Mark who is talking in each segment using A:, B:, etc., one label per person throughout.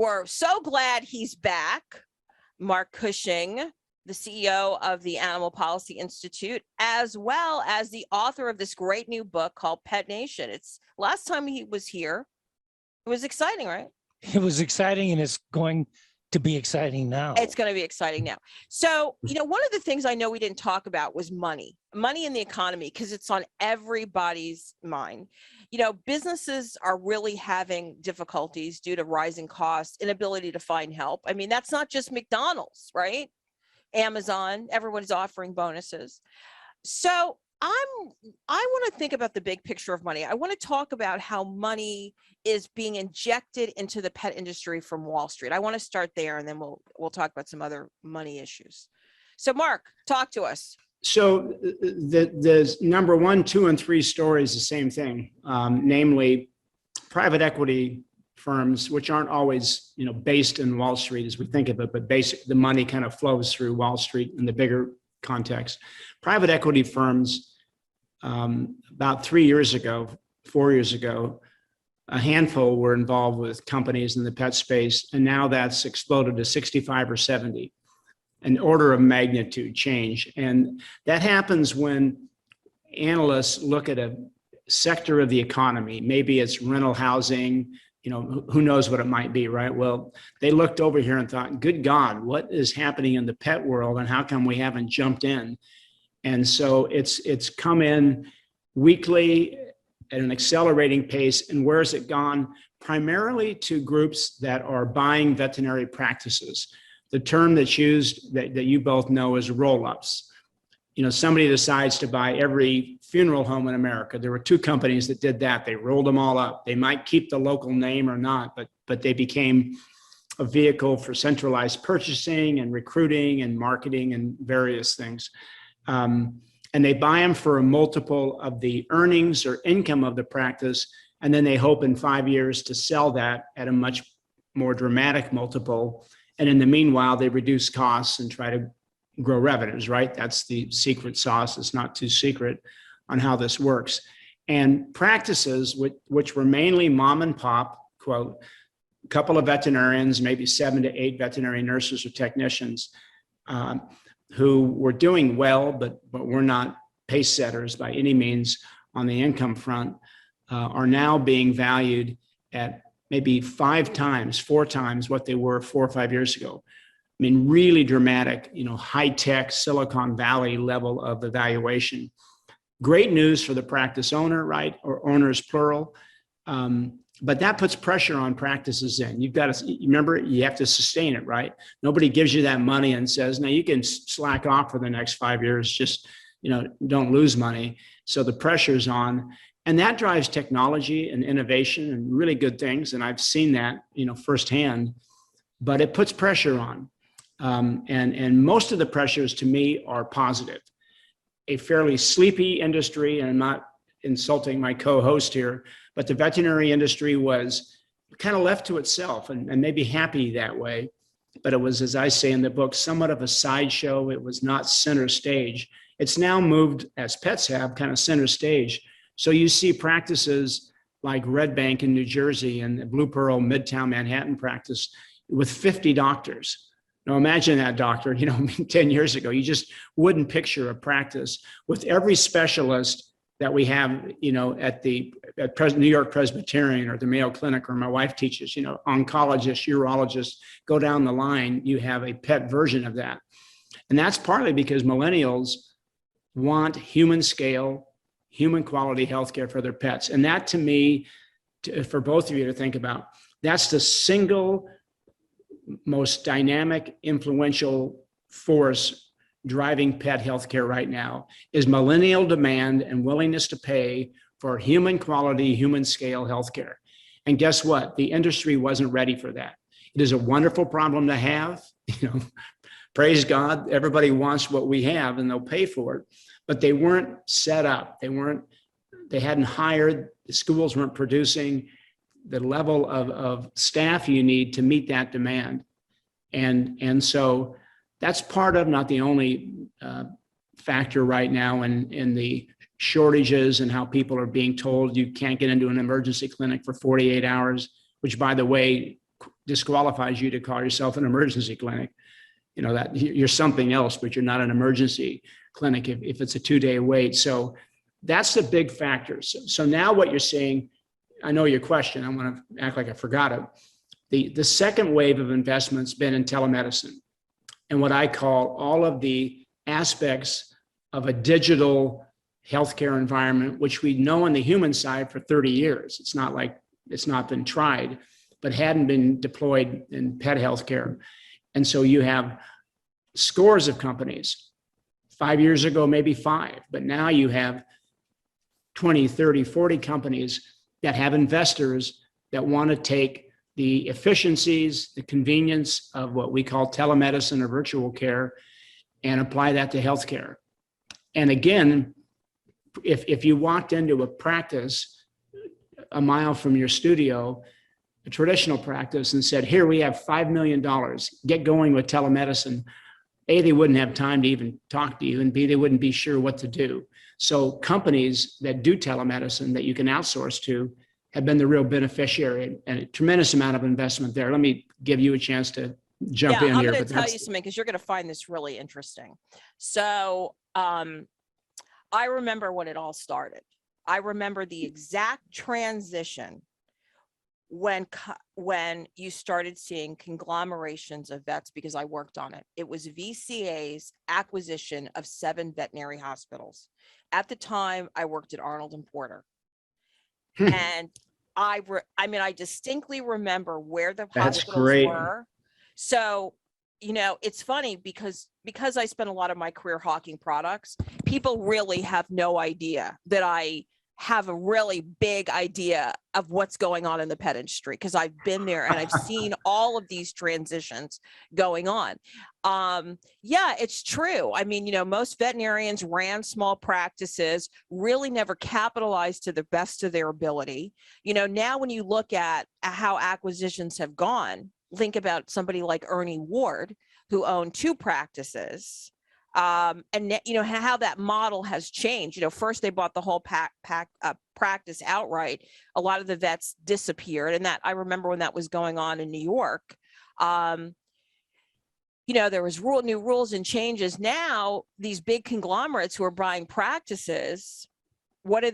A: We're so glad he's back. Mark Cushing, the CEO of the Animal Policy Institute, as well as the author of this great new book called Pet Nation. It's last time he was here. It was exciting, right?
B: It was exciting, and it's going to be exciting now.
A: It's going to be exciting now. So, one of the things I know we didn't talk about was money in the economy, because it's on everybody's mind. Businesses are really having difficulties due to rising costs, inability to find help. I mean, that's not just McDonald's, right? Amazon, everyone's offering bonuses. So I want to think about the big picture of money. I want to talk about how money is being injected into the pet industry from Wall Street. I want to start there, and then we'll talk about some other money issues. So Mark, talk to us.
C: So the number 1, 2, and 3 stories, the same thing, namely private equity firms, which aren't always, based in Wall Street as we think of it, but the money kind of flows through Wall Street in the bigger context. Private equity firms, about 4 years ago, a handful were involved with companies in the pet space, and now that's exploded to 65 or 70, an order of magnitude change. And that happens when analysts look at a sector of the economy. Maybe it's rental housing, who knows what it might be, right? Well, they looked over here and thought, good God, what is happening in the pet world, and how come we haven't jumped in? And so it's come in weekly at an accelerating pace. And where has it gone? Primarily to groups that are buying veterinary practices. The term that's used that you both know is roll-ups. Somebody decides to buy every funeral home in America. There were 2 companies that did that. They rolled them all up. They might keep the local name or not, but they became a vehicle for centralized purchasing and recruiting and marketing and various things. And they buy them for a multiple of the earnings or income of the practice, and then they hope in 5 years to sell that at a much more dramatic multiple. And in the meanwhile, they reduce costs and try to grow revenues, right? That's the secret sauce. It's not too secret on how this works. And practices, which were mainly mom and pop, quote, a couple of veterinarians, maybe 7 to 8 veterinary nurses or technicians, who were doing well, but were not pace setters by any means on the income front, are now being valued at maybe 5 times, 4 times what they were 4 or 5 years ago. I mean, really dramatic, high-tech Silicon Valley level of evaluation. Great news for the practice owner, right? Or owners, plural. But that puts pressure on practices in. You've got to, remember, you have to sustain it, right? Nobody gives you that money and says, now you can slack off for the next 5 years, just, don't lose money. So the pressure's on. And that drives technology and innovation and really good things. And I've seen that, firsthand, but it puts pressure on. And most of the pressures to me are positive. A fairly sleepy industry, and I'm not insulting my co-host here, but the veterinary industry was kind of left to itself and maybe happy that way. But it was, as I say in the book, somewhat of a sideshow. It was not center stage. It's now moved, as pets have, kind of center stage. So you see practices like Red Bank in New Jersey and the Blue Pearl Midtown Manhattan practice with 50 doctors. Now imagine that, doctor, 10 years ago, you just wouldn't picture a practice with every specialist that we have, at New York Presbyterian or the Mayo Clinic, or my wife teaches, oncologist, urologist, go down the line, you have a pet version of that. And that's partly because millennials want human scale, human quality healthcare for their pets. And that, to me, for both of you to think about, that's the single most dynamic, influential force driving pet healthcare right now, is millennial demand and willingness to pay for human quality, human scale healthcare. And guess what? The industry wasn't ready for that. It is a wonderful problem to have. Praise God, everybody wants what we have and they'll pay for it, but they weren't set up. They hadn't hired, the schools weren't producing the level of staff you need to meet that demand. And so that's part of, not the only factor right now in the shortages and how people are being told you can't get into an emergency clinic for 48 hours, which, by the way, disqualifies you to call yourself an emergency clinic. You know, that you're something else, but you're not an emergency clinic if it's a 2-day wait. So that's the big factor. So now what you're seeing, I know your question, I want to act like I forgot it. The second wave of investment's been in telemedicine and what I call all of the aspects of a digital healthcare environment, which we know on the human side for 30 years. It's not like it's not been tried, but hadn't been deployed in pet healthcare. And so you have scores of companies, 5 years ago, maybe 5, but now you have 20, 30, 40 companies that have investors that want to take the efficiencies, the convenience of what we call telemedicine or virtual care and apply that to healthcare. And again, if you walked into a practice a mile from your studio, a traditional practice, and said, here, we have $5 million, get going with telemedicine, A, they wouldn't have time to even talk to you, and B, they wouldn't be sure what to do. So companies that do telemedicine that you can outsource to have been the real beneficiary and a tremendous amount of investment there. Let me give you a chance to jump in here.
A: I'm going to tell you something because you're going to find this really interesting. So I remember when it all started. I remember the exact transition when you started seeing conglomerations of vets, because I worked on it. It was VCA's acquisition of 7 veterinary hospitals. At the time, I worked at Arnold and Porter. And I distinctly remember where the hospitals were. So, you know, it's funny because I spent a lot of my career hawking products, people really have no idea that I have a really big idea of what's going on in the pet industry, because I've been there and I've seen all of these transitions going on. Yeah, it's true. I mean, you know, most veterinarians ran small practices, really never capitalized to the best of their ability. You know, now when you look at how acquisitions have gone, think about somebody like Ernie Ward, who owned 2 practices. And you know how that model has changed. You know, first they bought the whole practice outright. A lot of the vets disappeared, and that I remember when that was going on in New York. You know, there was new rules and changes. Now these big conglomerates who are buying practices, what do?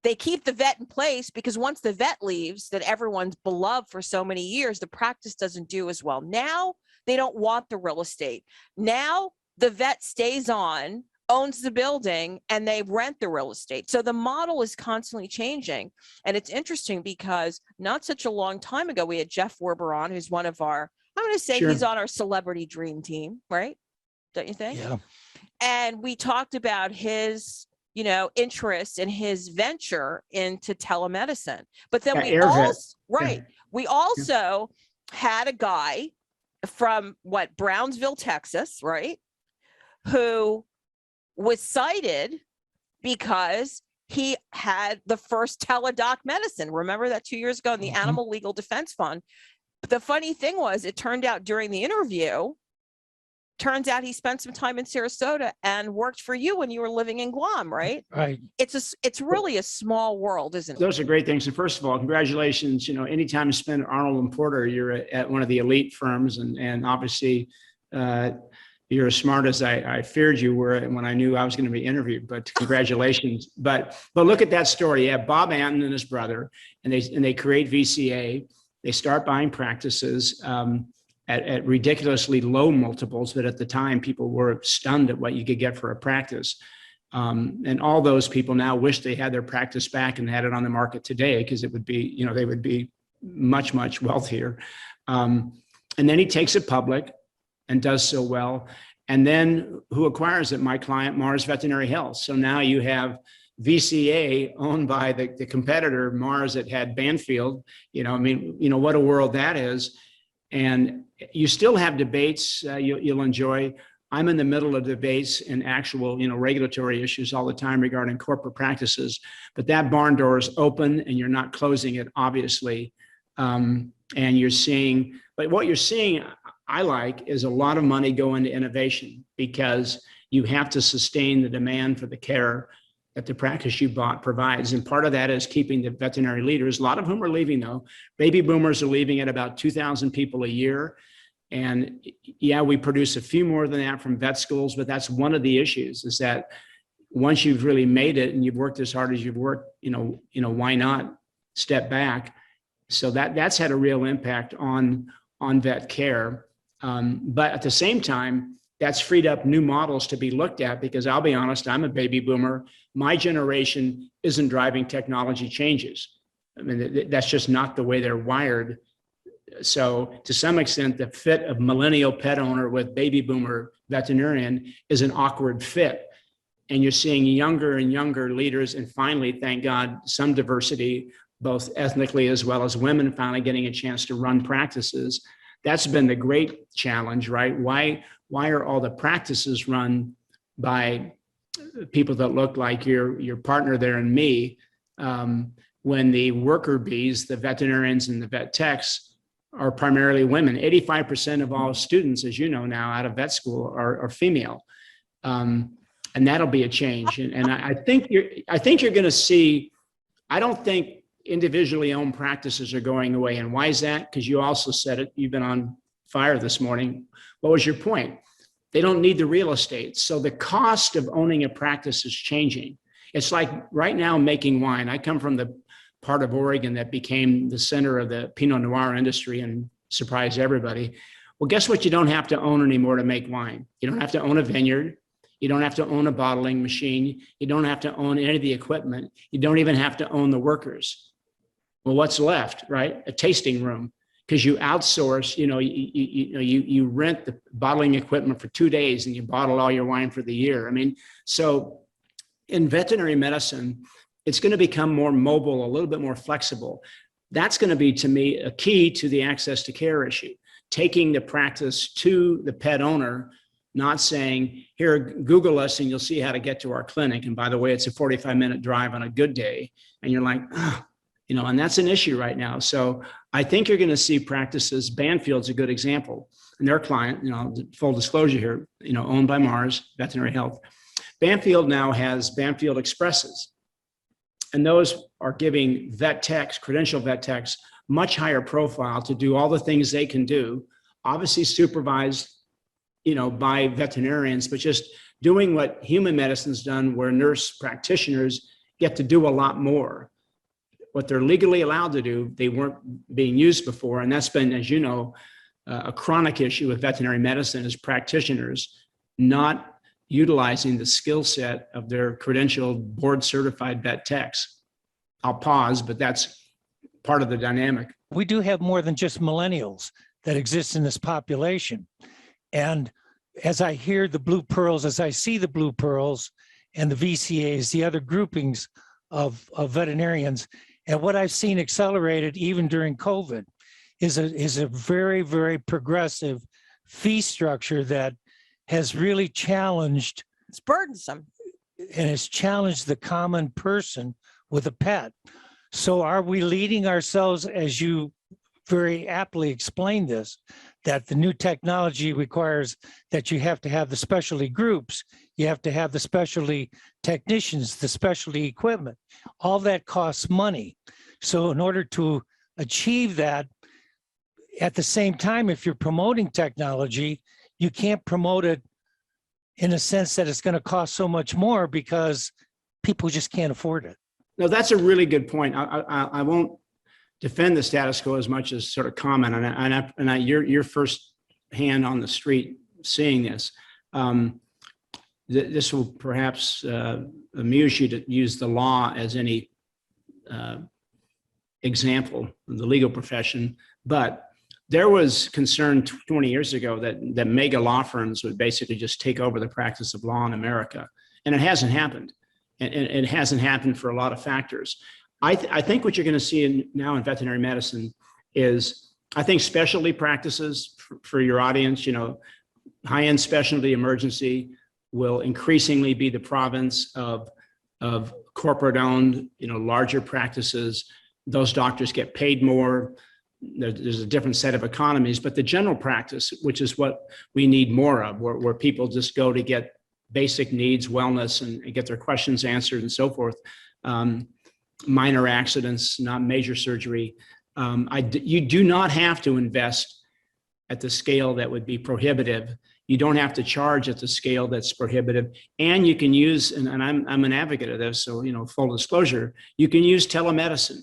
A: They keep the vet in place, because once the vet leaves, that everyone's beloved for so many years, the practice doesn't do as well. Now they don't want the real estate. Now the vet stays on, owns the building, and they rent the real estate. So the model is constantly changing. And it's interesting because not such a long time ago, we had Jeff Werber on, who's one of our, I'm going to say he's on our celebrity dream team, right? Don't you think?
B: Yeah.
A: And we talked about his, you know, interest in his venture into telemedicine. But then we also had a guy from Brownsville, Texas, right? Who was cited because he had the first teledoc medicine. Remember that 2 years ago in the Animal Legal Defense Fund? But the funny thing was, it turned out during the interview, turns out he spent some time in Sarasota and worked for you when you were living in Guam, right?
B: Right.
A: It's really a small world, isn't it?
C: Those are great things. And first of all, congratulations. You know, anytime you spend at Arnold and Porter, you're at one of the elite firms, and obviously you're as smart as I feared you were when I knew I was going to be interviewed. But congratulations. But look at that story. You have Bob Anton and his brother, and they create VCA. They start buying practices at ridiculously low multiples, but at the time people were stunned at what you could get for a practice. And all those people now wish they had their practice back and had it on the market today, because it would be, you know, they would be much, much wealthier. And then he takes it public and does so well. And then who acquires it? My client, Mars Veterinary Health. So now you have VCA owned by the competitor, Mars, that had Banfield. You know, I mean, you know, what a world that is. And you still have debates you'll enjoy. I'm in the middle of debates and actual, you know, regulatory issues all the time regarding corporate practices. But that barn door is open, and you're not closing it, obviously. And you're seeing, but what you're seeing, I like, is a lot of money go into innovation, because you have to sustain the demand for the care. that the practice you bought provides. And part of that is keeping the veterinary leaders, a lot of whom are leaving though. Baby boomers are leaving at about 2,000 people a year. And yeah, we produce a few more than that from vet schools, but that's one of the issues, is that once you've really made it and you've worked as hard as you've worked, why not step back? So that's had a real impact on vet care. But at the same time, that's freed up new models to be looked at, because I'll be honest, I'm a baby boomer. My generation isn't driving technology changes. I mean, that's just not the way they're wired. So to some extent, the fit of millennial pet owner with baby boomer veterinarian is an awkward fit. And you're seeing younger and younger leaders, and finally, thank God, some diversity, both ethnically as well as women finally getting a chance to run practices. That's been the great challenge, right? Why are all the practices run by people that look like your partner there and me, when the worker bees, the veterinarians and the vet techs, are primarily women? 85% of all students, as you know now, out of vet school are female. And that'll be a change. And I think you're going to see, I don't think individually owned practices are going away. And why is that? Because you also said it, you've been on fire this morning. What was your point? They don't need the real estate. So the cost of owning a practice is changing. It's like right now making wine. I come from the part of Oregon that became the center of the Pinot Noir industry and surprised everybody. Well, guess what? You don't have to own anymore to make wine. You don't have to own a vineyard. You don't have to own a bottling machine. You don't have to own any of the equipment. You don't even have to own the workers. Well, what's left, right? A tasting room, because you outsource, you rent the bottling equipment for 2 days and you bottle all your wine for the year. I mean, so in veterinary medicine, it's going to become more mobile, a little bit more flexible. That's going to be, to me, a key to the access to care issue. Taking the practice to the pet owner, not saying, here, Google us and you'll see how to get to our clinic. And by the way, it's a 45-minute drive on a good day. And you're like, and that's an issue right now. So I think you're going to see practices. Banfield's a good example. And their client, full disclosure here, owned by Mars Veterinary Health. Banfield now has Banfield Expresses. And those are giving vet techs, credentialed vet techs, much higher profile to do all the things they can do, obviously supervised, by veterinarians, but just doing what human medicine's done, where nurse practitioners get to do a lot more. What they're legally allowed to do, they weren't being used before. And that's been, as you know, a chronic issue with veterinary medicine, is practitioners not utilizing the skill set of their credentialed, board certified vet techs. I'll pause, but that's part of the dynamic.
B: We do have more than just millennials that exist in this population. And as I hear the Blue Pearls, as I see the Blue Pearls and the VCAs, the other groupings of veterinarians, and what I've seen accelerated even during COVID is a very, very progressive fee structure that has really challenged.
A: It's burdensome.
B: And has challenged the common person with a pet. So are we leading ourselves, as you very aptly explained this, that the new technology requires that you have to have the specialty groups, you have to have the specialty technicians, the specialty equipment. All that costs money. So in order to achieve that, at the same time, if you're promoting technology, you can't promote it in a sense that it's going to cost so much more, because people just can't afford it.
C: No, that's a really good point. I won't defend the status quo as much as sort of comment on it. And your first hand on the street seeing this. This will perhaps amuse you to use the law as any example of the legal profession, but there was concern 20 years ago that mega law firms would basically just take over the practice of law in America. And it hasn't happened. And it hasn't happened for a lot of factors. I think what you're going to see now in veterinary medicine is, I think specialty practices for your audience, high-end specialty emergency will increasingly be the province of corporate-owned, larger practices. Those doctors get paid more. There's a different set of economies, but the general practice, which is what we need more of, where people just go to get basic needs, wellness, and get their questions answered and so forth. Minor accidents, not major surgery. You do not have to invest at the scale that would be prohibitive. You don't have to charge at the scale that's prohibitive. And you can use, and I'm an advocate of this, so, full disclosure, you can use telemedicine.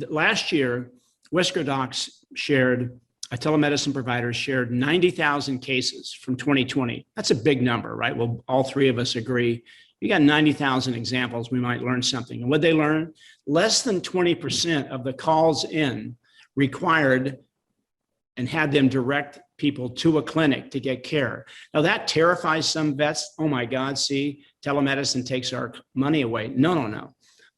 C: Last year, Whisker Docs shared, a telemedicine provider shared 90,000 cases from 2020. That's a big number, right? Well, all three of us agree. You got 90,000 examples, we might learn something. And what they learned, less than 20% of the calls in required and had them direct people to a clinic to get care. Now that terrifies some vets. Oh my God, see, telemedicine takes our money away. No.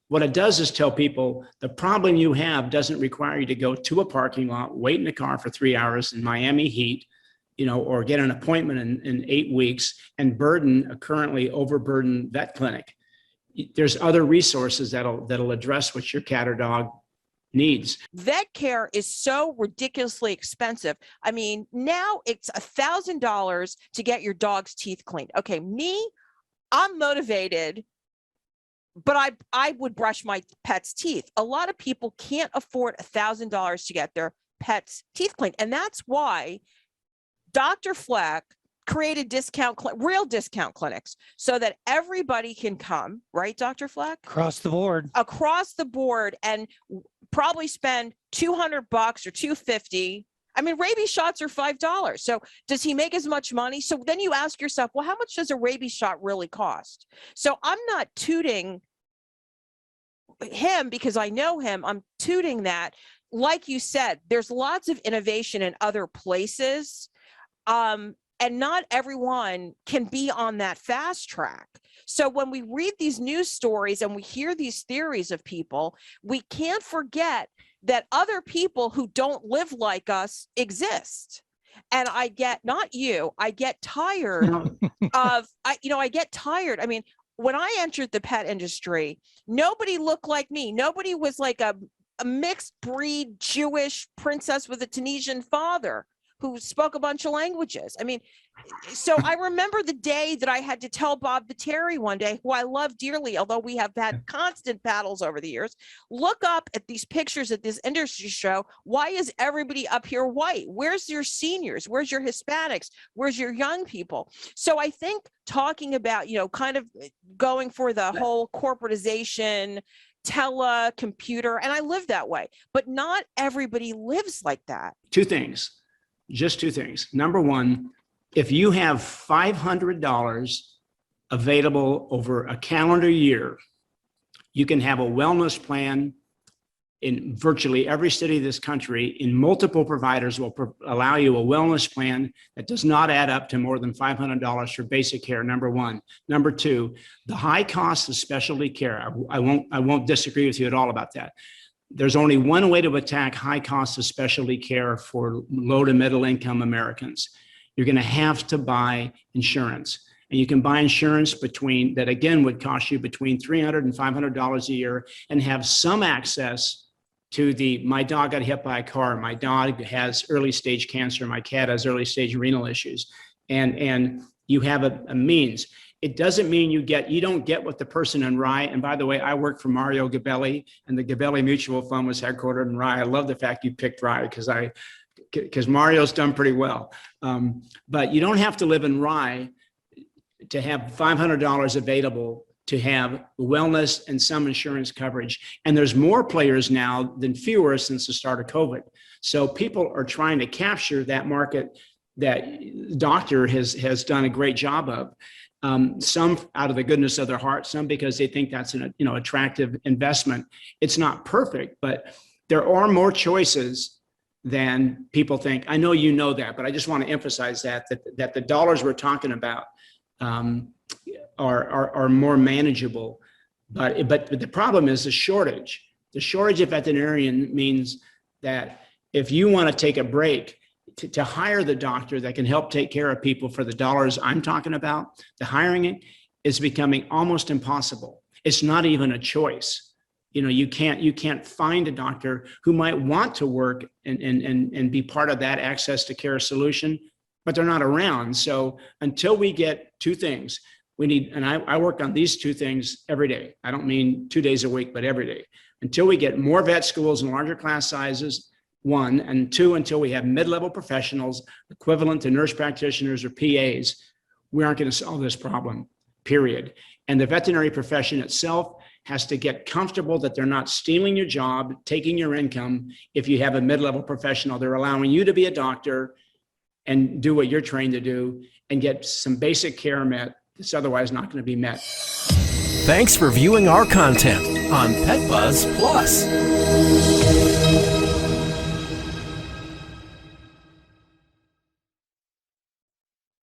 C: What it does is tell people the problem you have doesn't require you to go to a parking lot, wait in a car for 3 hours in Miami heat, or get an appointment in 8 weeks and burden a currently overburdened vet clinic. There's other resources that'll address what your cat or dog needs.
A: Vet care is so ridiculously expensive. I mean, now it's $1,000 to get your dog's teeth cleaned. Okay, I'm motivated, but I would brush my pet's teeth. A lot of people can't afford $1,000 to get their pet's teeth cleaned. And that's why Dr. Fleck created real discount clinics so that everybody can come, right, Dr. Fleck?
B: Across the board.
A: Across the board, and probably spend $200 or $250. I mean, rabies shots are $5. So does he make as much money? So then you ask yourself, well, how much does a rabies shot really cost? So I'm not tooting him because I know him. I'm tooting that. Like you said, there's lots of innovation in other places. And not everyone can be on that fast track. So when we read these news stories and we hear these theories of people, we can't forget that other people who don't live like us exist. And I get tired I get tired. I mean, when I entered the pet industry, nobody looked like me. Nobody was like a mixed breed Jewish princess with a Tunisian father who spoke a bunch of languages. I mean, so I remember the day that I had to tell Bob Bateri one day, who I love dearly, although we have had constant battles over the years, look up at these pictures at this industry show. Why is everybody up here white? Where's your seniors? Where's your Hispanics? Where's your young people? So I think talking about, kind of going for the whole corporatization, telecomputer, and I live that way, but not everybody lives like that.
C: Just two things. Number one, if you have $500 available over a calendar year, you can have a wellness plan in virtually every city of this country. In multiple providers will allow you a wellness plan that does not add up to more than $500 for basic care, number one. Number two, the high cost of specialty care. I won't disagree with you at all about that. There's only one way to attack high costs of specialty care for low to middle income Americans. You're going to have to buy insurance. And you can buy insurance that again would cost you between $300 and $500 a year and have some access to my dog got hit by a car, my dog has early stage cancer, my cat has early stage renal issues. And you have a means. It doesn't mean you don't get what the person in Rye, and by the way, I work for Mario Gabelli, and the Gabelli Mutual Fund was headquartered in Rye. I love the fact you picked Rye because Mario's done pretty well. But you don't have to live in Rye to have $500 available to have wellness and some insurance coverage. And there's more players now than fewer since the start of COVID. So people are trying to capture that market that Doctor has done a great job of. Some out of the goodness of their heart, some because they think that's an attractive investment. It's not perfect, but there are more choices than people think. I know you know that, but I just want to emphasize that the dollars we're talking about are more manageable. But the problem is the shortage. The shortage of veterinarian means that if you want to take a break, to hire the doctor that can help take care of people for the dollars I'm talking about, the hiring it is becoming almost impossible. It's not even a choice. You can't find a doctor who might want to work and be part of that access to care solution. but they're not around. So until we get two things, we need, and I work on these two things every day. I don't mean 2 days a week, but every day. Until we get more vet schools and larger class sizes, one, and two, until we have mid-level professionals equivalent to nurse practitioners or PAs, we aren't going to solve this problem, period. And the veterinary profession itself has to get comfortable that they're not stealing your job, taking your income. If you have a mid-level professional, they're allowing you to be a doctor and do what you're trained to do and get some basic care met that's otherwise not going to be met.
D: Thanks for viewing our content on Pet Buzz Plus.